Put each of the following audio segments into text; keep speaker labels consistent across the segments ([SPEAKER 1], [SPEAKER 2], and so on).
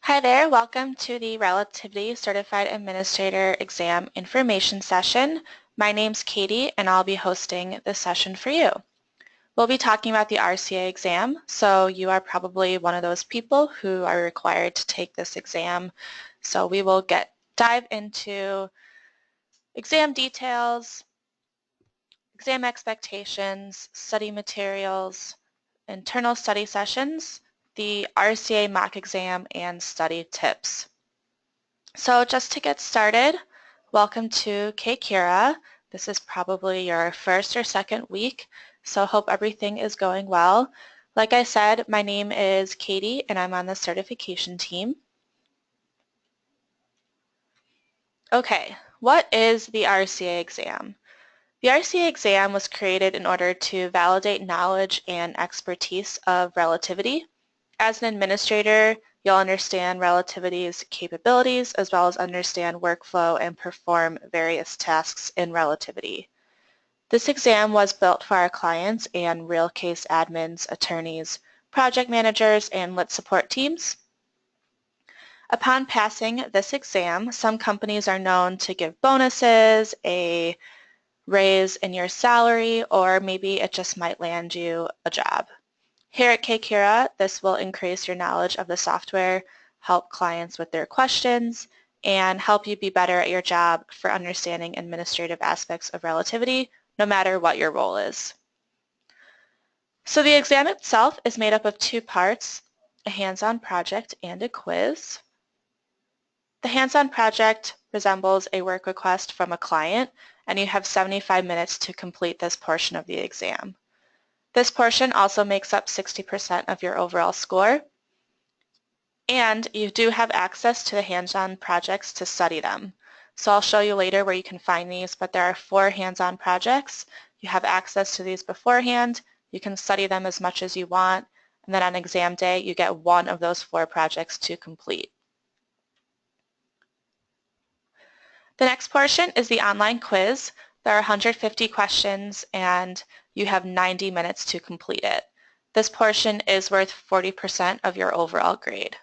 [SPEAKER 1] Hi there, welcome to the Relativity Certified Administrator Exam Information Session. My name's Katie and I'll be hosting this session for you. We'll be talking about the RCA exam, so you are probably one of those people who are required to take this exam. So we will dive into exam details, exam expectations, study materials, internal study sessions, the RCA mock exam, and study tips. So just to get started, welcome to Kira. This is probably your first or second week, so hope everything is going well. Like I said, my name is Katie and I'm on the certification team. Okay, what is the RCA exam? The RCA exam was created in order to validate knowledge and expertise of relativity. As an administrator, you'll understand relativity's capabilities as well as understand workflow and perform various tasks in relativity. This exam was built for our clients and real case admins, attorneys, project managers, and lit support teams. Upon passing this exam, some companies are known to give bonuses, a raise in your salary, or maybe it just might land you a job. Here at Kira, this will increase your knowledge of the software, help clients with their questions, and help you be better at your job for understanding administrative aspects of relativity, no matter what your role is. So the exam itself is made up of two parts, a hands-on project and a quiz. The hands-on project resembles a work request from a client, and you have 75 minutes to complete this portion of the exam. This portion also makes up 60% of your overall score, and you do have access to the hands-on projects to study them. So I'll show you later where you can find these, but there are 4 hands-on projects. You have access to these beforehand. You can study them as much as you want, and then on exam day, you get one of those 4 projects to complete. The next portion is the online quiz. There are 150 questions and you have 90 minutes to complete it. This portion is worth 40% of your overall grade.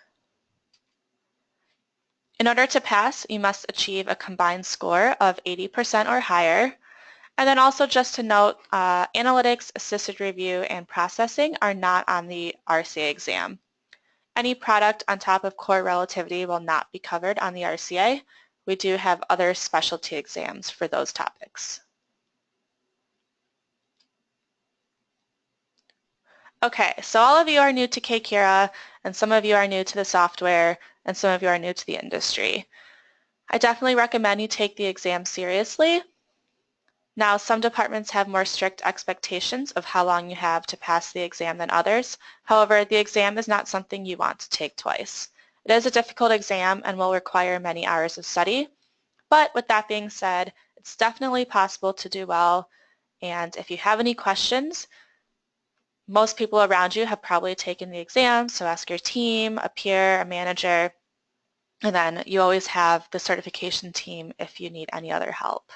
[SPEAKER 1] In order to pass, you must achieve a combined score of 80% or higher. And then also just to note, analytics, assisted review, and processing are not on the RCA exam. Any product on top of core relativity will not be covered on the RCA. We do have other specialty exams for those topics. Okay, so all of you are new to Kira, and some of you are new to the software, and some of you are new to the industry. I definitely recommend you take the exam seriously. Now, some departments have more strict expectations of how long you have to pass the exam than others. However, the exam is not something you want to take twice. It is a difficult exam and will require many hours of study. But with that being said, it's definitely possible to do well. And if you have any questions, most people around you have probably taken the exam, so ask your team, a peer, a manager, and then you always have the certification team if you need any other help.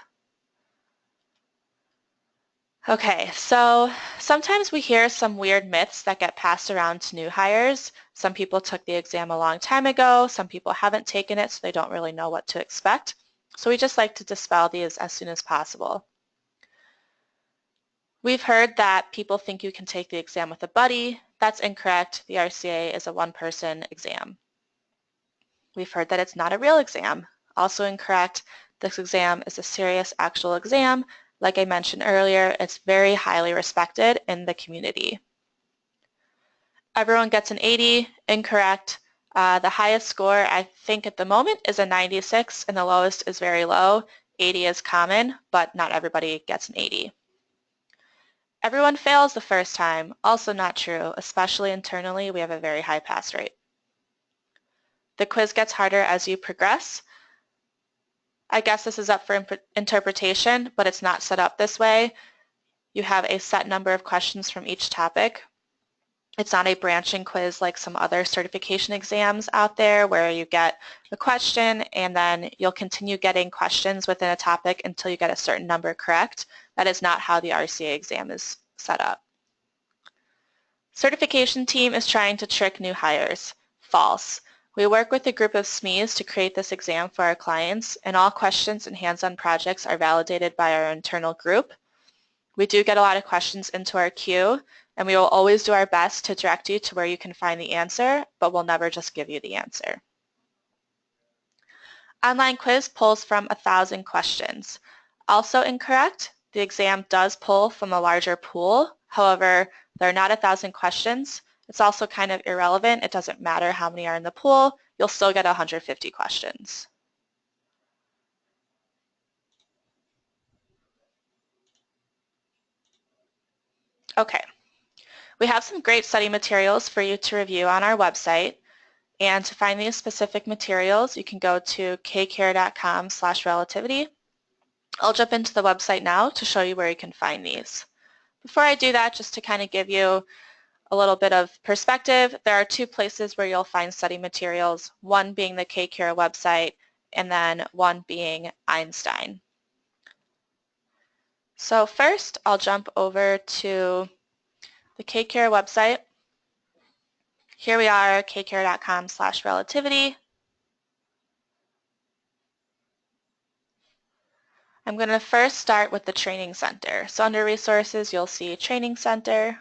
[SPEAKER 1] Okay, so sometimes we hear some weird myths that get passed around to new hires. Some people took the exam a long time ago, some people haven't taken it, so they don't really know what to expect. So we just like to dispel these as soon as possible. We've heard that people think you can take the exam with a buddy. That's incorrect. The RCA is a one-person exam. We've heard that it's not a real exam. Also incorrect. This exam is a serious actual exam. Like I mentioned earlier, it's very highly respected in the community. Everyone gets an 80. Incorrect. The highest score I think at the moment is a 96 and the lowest is very low. 80 is common, but not everybody gets an 80. Everyone fails the first time. Also not true, especially internally, we have a very high pass rate. The quiz gets harder as you progress. I guess this is up for interpretation, but it's not set up this way. You have a set number of questions from each topic. It's not a branching quiz like some other certification exams out there where you get a question and then you'll continue getting questions within a topic until you get a certain number correct. That is not how the RCA exam is set up. Certification team is trying to trick new hires. False. We work with a group of SMEs to create this exam for our clients, and all questions and hands-on projects are validated by our internal group. We do get a lot of questions into our queue, and we will always do our best to direct you to where you can find the answer, but we'll never just give you the answer. Online quiz pulls from 1,000 questions. Also incorrect, the exam does pull from a larger pool. However, there are not 1,000 questions. It's also kind of irrelevant. It doesn't matter how many are in the pool. You'll still get 150 questions. Okay, we have some great study materials for you to review on our website. And to find these specific materials, you can go to kcare.com/relativity. I'll jump into the website now to show you where you can find these. Before I do that, just to kind of give you a little bit of perspective, there are two places where you'll find study materials, one being the KCARE website and then one being Einstein. So first, I'll jump over to the KCARE website. Here we are, kcare.com/relativity. I'm going to first start with the Training Center. So under Resources, you'll see Training Center.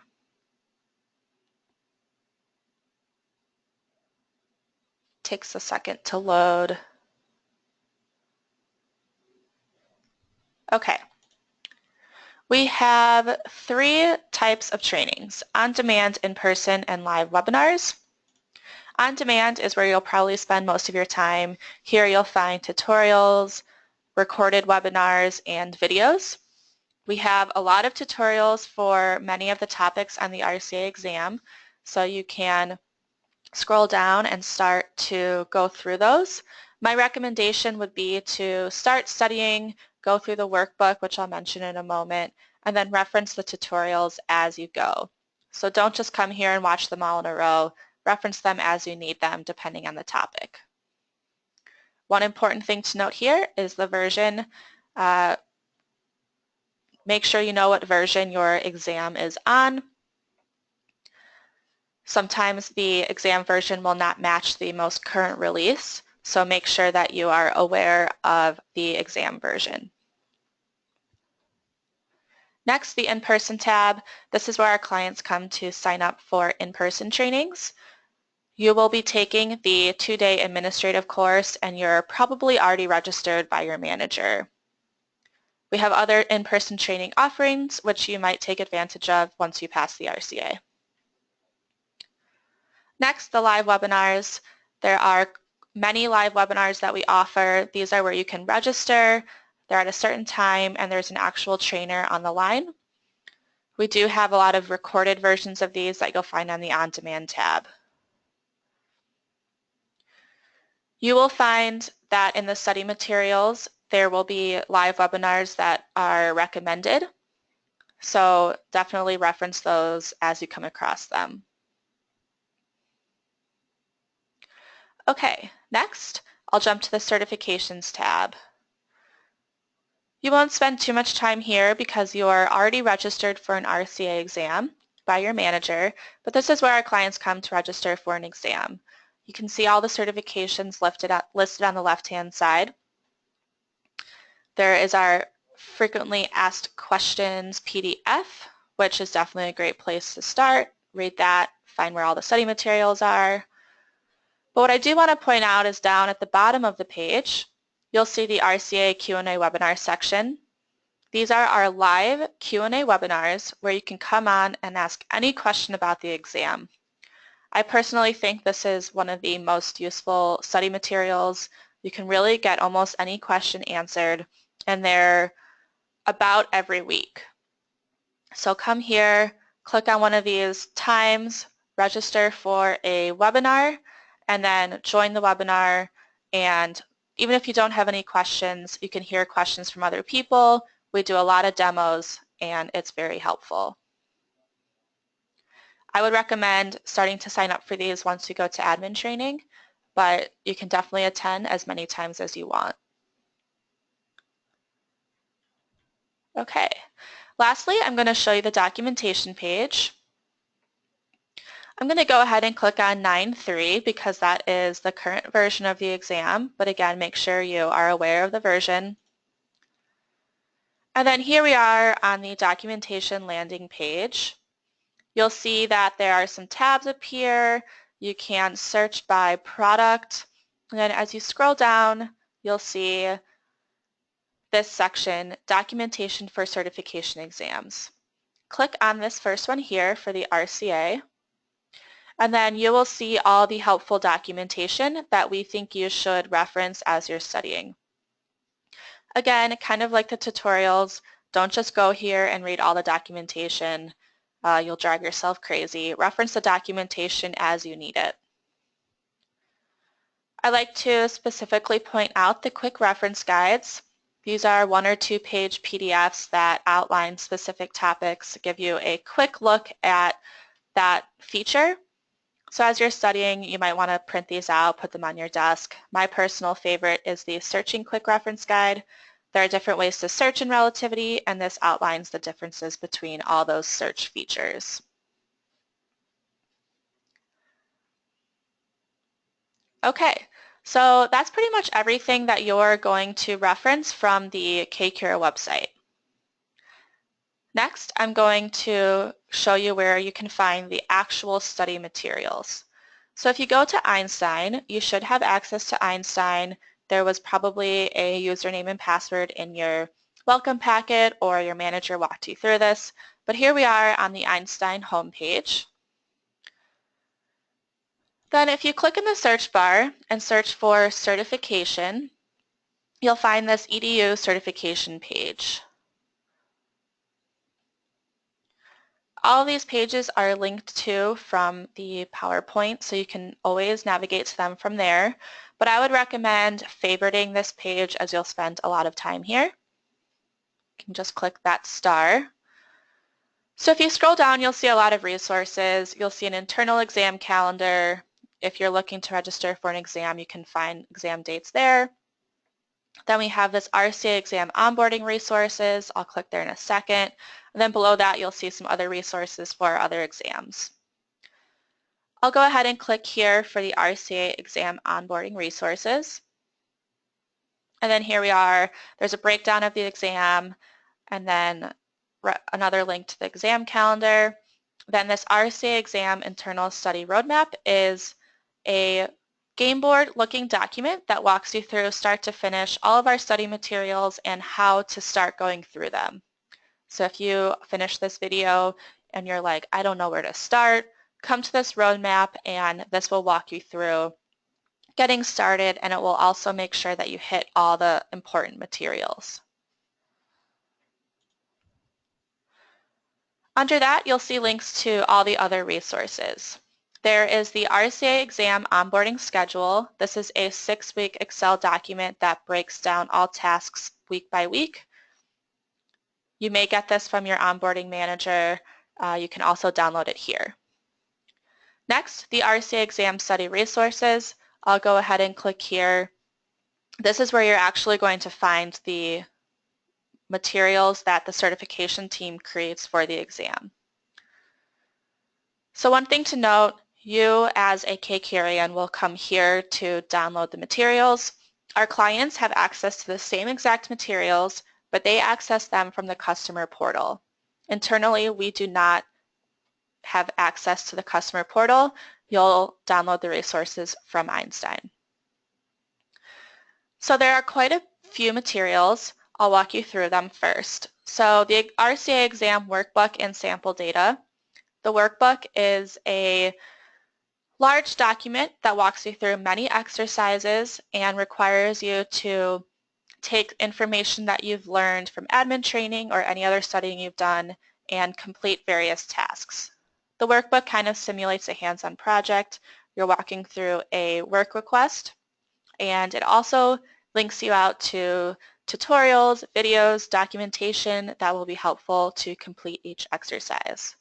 [SPEAKER 1] Takes a second to load. Okay. We have 3 types of trainings: on-demand, in-person, and live webinars. On-demand is where you'll probably spend most of your time. Here you'll find tutorials, recorded webinars, and videos. We have a lot of tutorials for many of the topics on the RCA exam, so you can scroll down and start to go through those. My recommendation would be to start studying, go through the workbook, which I'll mention in a moment, and then reference the tutorials as you go. So don't just come here and watch them all in a row. Reference them as you need them, depending on the topic. One important thing to note here is the version. Make sure you know what version your exam is on. Sometimes the exam version will not match the most current release, so make sure that you are aware of the exam version. Next, the in-person tab. This is where our clients come to sign up for in-person trainings. You will be taking the 2-day administrative course, and you're probably already registered by your manager. We have other in-person training offerings, which you might take advantage of once you pass the RCA. Next, the live webinars. There are many live webinars that we offer. These are where you can register. They're at a certain time, and there's an actual trainer on the line. We do have a lot of recorded versions of these that you'll find on the on-demand tab. You will find that in the study materials, there will be live webinars that are recommended. So definitely reference those as you come across them. Okay, next, I'll jump to the certifications tab. You won't spend too much time here because you are already registered for an RCA exam by your manager, but this is where our clients come to register for an exam. You can see all the certifications listed on the left-hand side. There is our frequently asked questions PDF, which is definitely a great place to start. Read that, find where all the study materials are. But what I do want to point out is down at the bottom of the page, you'll see the RCA Q&A webinar section. These are our live Q&A webinars where you can come on and ask any question about the exam. I personally think this is one of the most useful study materials. You can really get almost any question answered, and they're about every week. So come here, click on one of these times, register for a webinar, and then join the webinar. And even if you don't have any questions, you can hear questions from other people. We do a lot of demos, and it's very helpful. I would recommend starting to sign up for these once you go to admin training, but you can definitely attend as many times as you want. Okay. Lastly, I'm going to show you the documentation page. I'm going to go ahead and click on 9.3 because that is the current version of the exam, but again, make sure you are aware of the version. And then here we are on the documentation landing page. You'll see that there are some tabs up here. You can search by product. And then as you scroll down, you'll see this section, Documentation for Certification Exams. Click on this first one here for the RCA. And then you will see all the helpful documentation that we think you should reference as you're studying. Again, kind of like the tutorials, don't just go here and read all the documentation. You'll drive yourself crazy. Reference the documentation as you need it. I like to specifically point out the quick reference guides. These are 1 or 2 page PDFs that outline specific topics, give you a quick look at that feature. So as you're studying, you might want to print these out, put them on your desk. My personal favorite is the Searching Quick Reference Guide. There are different ways to search in relativity, and this outlines the differences between all those search features. Okay, so that's pretty much everything that you're going to reference from the KCURA website. Next, I'm going to show you where you can find the actual study materials. So if you go to Einstein, you should have access to Einstein. There was probably a username and password in your welcome packet or your manager walked you through this. But here we are on the Einstein homepage. Then if you click in the search bar and search for certification, you'll find this EDU certification page. All of these pages are linked to from the PowerPoint, so you can always navigate to them from there. But I would recommend favoriting this page as you'll spend a lot of time here. You can just click that star. So if you scroll down, you'll see a lot of resources. You'll see an internal exam calendar. If you're looking to register for an exam, you can find exam dates there. Then we have this RCA exam onboarding resources. I'll click there in a second. And then below that, you'll see some other resources for other exams. I'll go ahead and click here for the RCA exam onboarding resources. And then here we are. There's a breakdown of the exam and then another link to the exam calendar. Then this RCA exam internal study roadmap is a game board looking document that walks you through start to finish all of our study materials and how to start going through them. So if you finish this video and you're like, I don't know where to start, come to this roadmap and this will walk you through getting started, and it will also make sure that you hit all the important materials. Under that, you'll see links to all the other resources. There is the RCA exam onboarding schedule. This is a 6-week Excel document that breaks down all tasks week by week. You may get this from your onboarding manager. You can also download it here. Next, the RCA exam study resources. I'll go ahead and click here. This is where you're actually going to find the materials that the certification team creates for the exam. So one thing to note, you as a KCURian will come here to download the materials. Our clients have access to the same exact materials, but they access them from the customer portal. Internally, we do not have access to the customer portal. You'll download the resources from Einstein. So there are quite a few materials. I'll walk you through them first. So the RCA exam workbook and sample data. The workbook is a large document that walks you through many exercises and requires you to take information that you've learned from admin training or any other studying you've done and complete various tasks. The workbook kind of simulates a hands-on project. You're walking through a work request, and it also links you out to tutorials, videos, documentation that will be helpful to complete each exercise.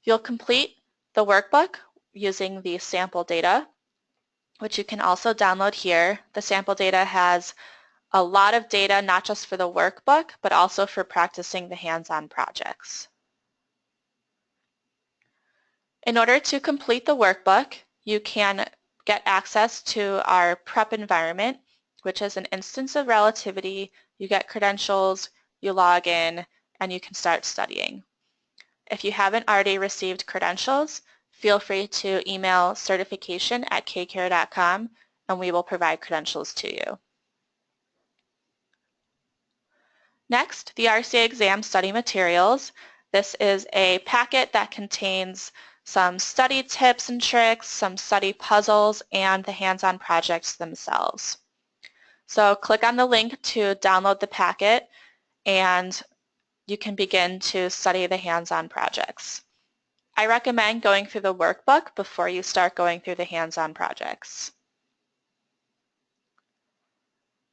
[SPEAKER 1] You'll complete the workbook using the sample data, which you can also download here. The sample data has a lot of data, not just for the workbook, but also for practicing the hands-on projects. In order to complete the workbook, you can get access to our prep environment, which is an instance of relativity. You get credentials, you log in, and you can start studying. If you haven't already received credentials, feel free to email certification@kcare.com and we will provide credentials to you. Next, the RCA exam study materials. This is a packet that contains some study tips and tricks, some study puzzles, and the hands-on projects themselves. So click on the link to download the packet and you can begin to study the hands-on projects. I recommend going through the workbook before you start going through the hands-on projects.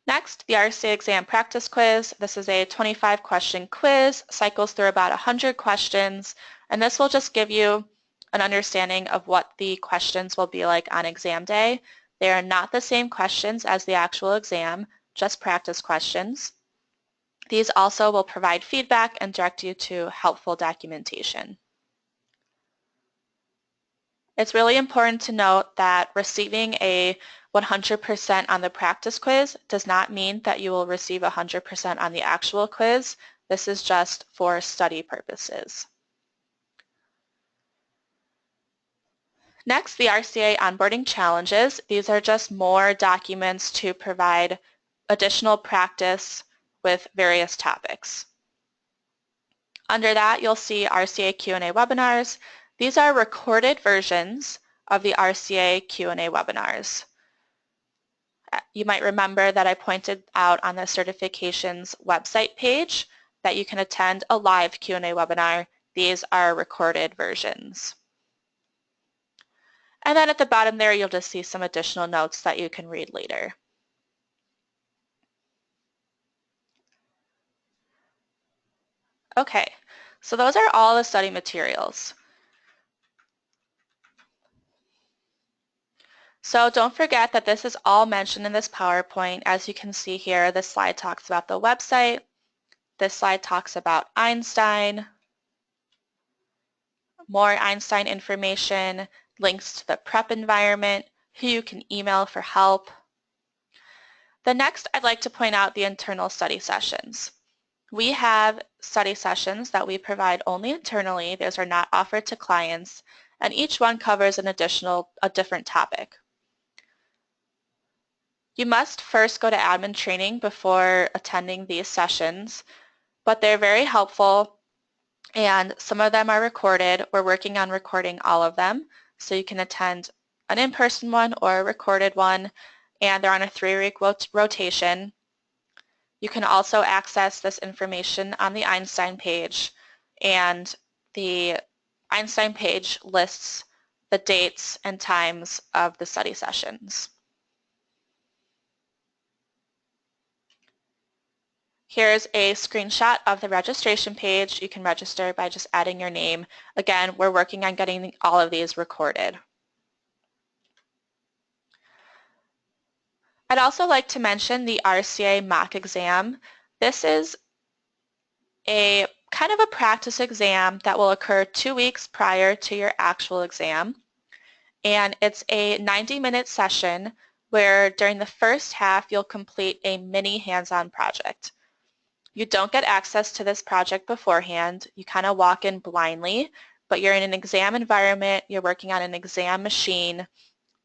[SPEAKER 1] Next, the RCA exam practice quiz. This is a 25-question quiz, cycles through about 100 questions, and this will just give you an understanding of what the questions will be like on exam day. They are not the same questions as the actual exam, just practice questions. These also will provide feedback and direct you to helpful documentation. It's really important to note that receiving a 100% on the practice quiz does not mean that you will receive 100% on the actual quiz. This is just for study purposes. Next, the RCA onboarding challenges. These are just more documents to provide additional practice with various topics. Under that, you'll see RCA Q&A webinars. These are recorded versions of the RCA Q&A webinars. You might remember that I pointed out on the certifications website page that you can attend a live Q&A webinar. These are recorded versions. And then at the bottom there, you'll just see some additional notes that you can read later. Okay, so those are all the study materials. So don't forget that this is all mentioned in this PowerPoint. As you can see here, this slide talks about the website. This slide talks about Einstein, more Einstein information, links to the prep environment, who you can email for help. The next, I'd like to point out the internal study sessions. We have study sessions that we provide only internally. Those are not offered to clients, and each one covers a different topic. You must first go to admin training before attending these sessions, but they're very helpful and some of them are recorded. We're working on recording all of them, so you can attend an in-person one or a recorded one, and they're on a 3-week rotation. You can also access this information on the Einstein page, and the Einstein page lists the dates and times of the study sessions. Here's a screenshot of the registration page. You can register by just adding your name. Again, we're working on getting all of these recorded. I'd also like to mention the RCA mock exam. This is a kind of a practice exam that will occur 2 weeks prior to your actual exam. And it's a 90-minute session where during the first half you'll complete a mini hands-on project. You don't get access to this project beforehand. You kind of walk in blindly, but you're in an exam environment. You're working on an exam machine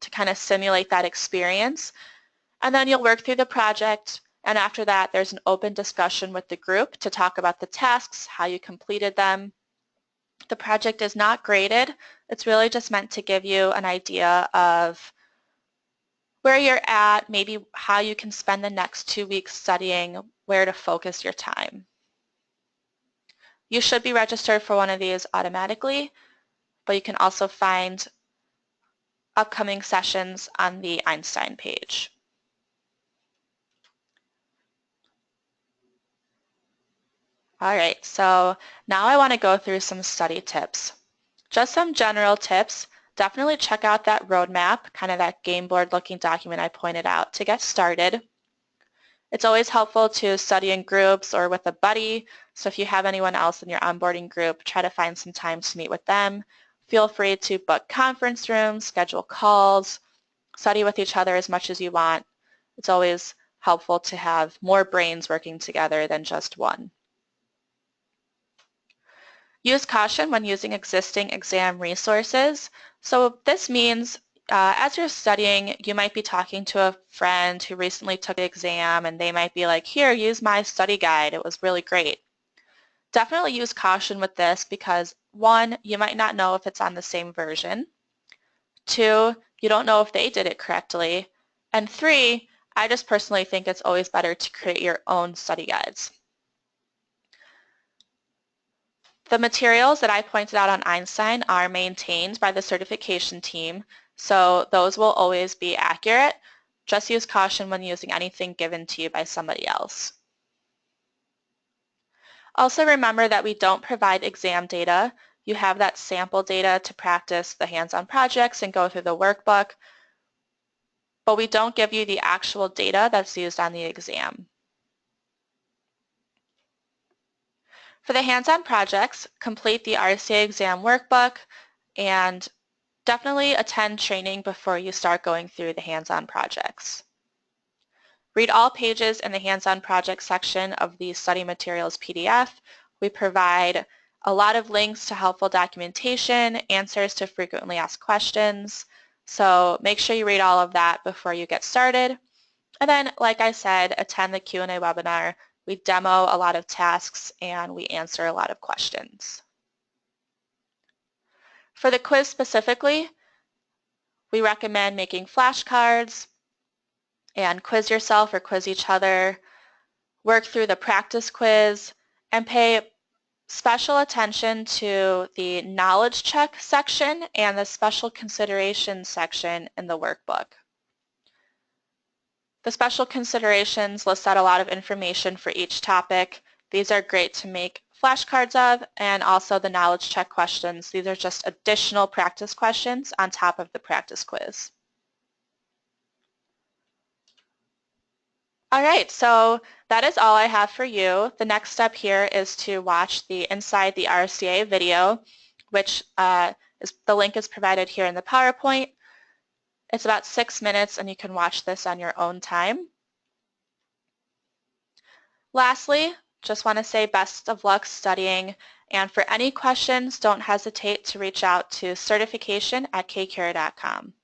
[SPEAKER 1] to kind of simulate that experience. And then you'll work through the project, and after that there's an open discussion with the group to talk about the tasks, how you completed them. The project is not graded. It's really just meant to give you an idea of where you're at, maybe how you can spend the next 2 weeks studying, where to focus your time. You should be registered for one of these automatically, but you can also find upcoming sessions on the Einstein page. All right, so now I want to go through some study tips. Just some general tips. Definitely check out that roadmap, kind of that game board looking document I pointed out to get started. It's always helpful to study in groups or with a buddy, so if you have anyone else in your onboarding group, try to find some time to meet with them. Feel free to book conference rooms, schedule calls, study with each other as much as you want. It's always helpful to have more brains working together than just one. Use caution when using existing exam resources. So this means as you're studying, you might be talking to a friend who recently took the exam and they might be like, here, use my study guide. It was really great. Definitely use caution with this because 1, you might not know if it's on the same version. 2, you don't know if they did it correctly. And 3, I just personally think it's always better to create your own study guides. The materials that I pointed out on Einstein are maintained by the certification team, so those will always be accurate. Just use caution when using anything given to you by somebody else. Also remember that we don't provide exam data. You have that sample data to practice the hands-on projects and go through the workbook, but we don't give you the actual data that's used on the exam. For the hands-on projects, complete the RCA exam workbook and definitely attend training before you start going through the hands-on projects. Read all pages in the hands-on project section of the study materials PDF. We provide a lot of links to helpful documentation, answers to frequently asked questions. So make sure you read all of that before you get started. And then, like I said, attend the Q&A webinar. We demo a lot of tasks and we answer a lot of questions. For the quiz specifically, we recommend making flashcards and quiz yourself or quiz each other, work through the practice quiz, and pay special attention to the knowledge check section and the special considerations section in the workbook. The special considerations list out a lot of information for each topic. These are great to make flashcards of, and also the knowledge check questions. These are just additional practice questions on top of the practice quiz. All right, so that is all I have for you. The next step here is to watch the Inside the RCA video, which the link is provided here in the PowerPoint. It's about 6 minutes and you can watch this on your own time. Lastly, just want to say best of luck studying, and for any questions, don't hesitate to reach out to certification@kcure.com.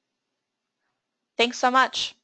[SPEAKER 1] Thanks so much.